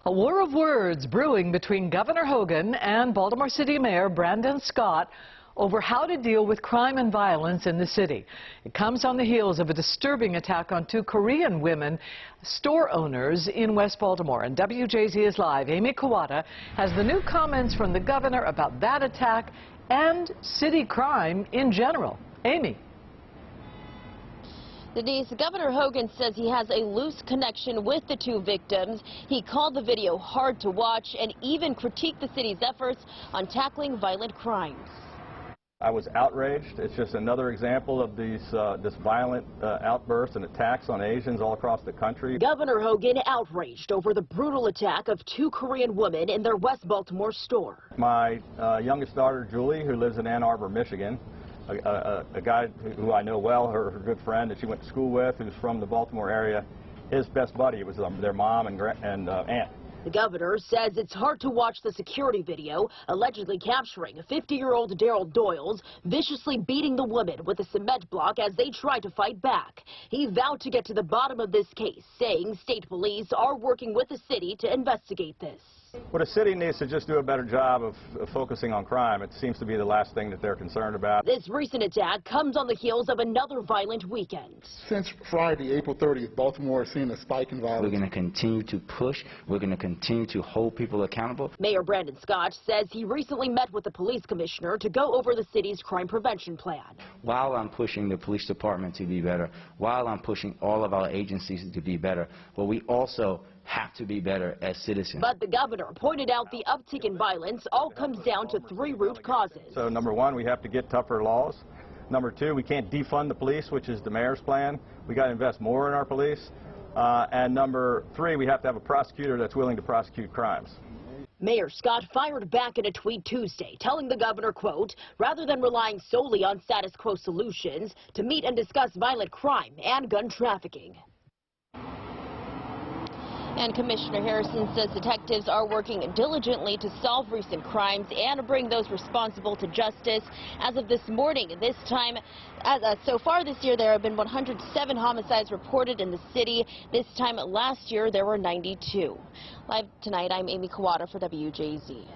A war of words brewing between Governor Hogan and Baltimore City Mayor Brandon Scott over how to deal with crime and violence in the city. It comes on the heels of a disturbing attack on two Korean women store owners in West Baltimore. And WJZ is live. Amy Kawada has the new comments from the governor about that attack and city crime in general. Amy. Denise, Governor Hogan says he has a loose connection with the two victims. He called the video hard to watch and even critiqued the city's efforts on tackling violent crimes. I was outraged. It's just another example of this violent outbursts and attacks on Asians all across the country. Governor Hogan outraged over the brutal attack of two Korean women in their West Baltimore store. My youngest daughter, Julie, who lives in Ann Arbor, Michigan, a guy who I know well, her good friend that she went to school with, who's from the Baltimore area, his best buddy was their mom and aunt. The governor says it's hard to watch the security video allegedly capturing 50-year-old Daryl Doyles viciously beating the woman with a cement block as they tried to fight back. He vowed to get to the bottom of this case, saying state police are working with the city to investigate this. Well, the city needs to just do a better job of focusing on crime. It seems to be the last thing that they're concerned about. This recent attack comes on the heels of another violent weekend. Since Friday, April 30th, Baltimore has seen a spike in violence. We're going to continue to push. We're going to continue to hold people accountable. Mayor Brandon Scott says he recently met with the police commissioner to go over the city's crime prevention plan. While I'm pushing the police department to be better, while I'm pushing all of our agencies to be better, but we also have to be better as citizens. But the governor pointed out the uptick in violence all comes down to three root causes. So number one, we have to get tougher laws. Number two, we can't defund the police, which is the mayor's plan. We got to invest more in our police. And number three, we have to have a prosecutor that's willing to prosecute crimes. Mayor Scott fired back in a tweet Tuesday, telling the governor, quote, rather than relying solely on status quo solutions, to meet and discuss violent crime and gun trafficking. And Commissioner Harrison says detectives are working diligently to solve recent crimes and bring those responsible to justice. As of this morning, so far this year, there have been 107 homicides reported in the city. This time last year, there were 92. Live tonight, I'm Amy Kawada for WJZ.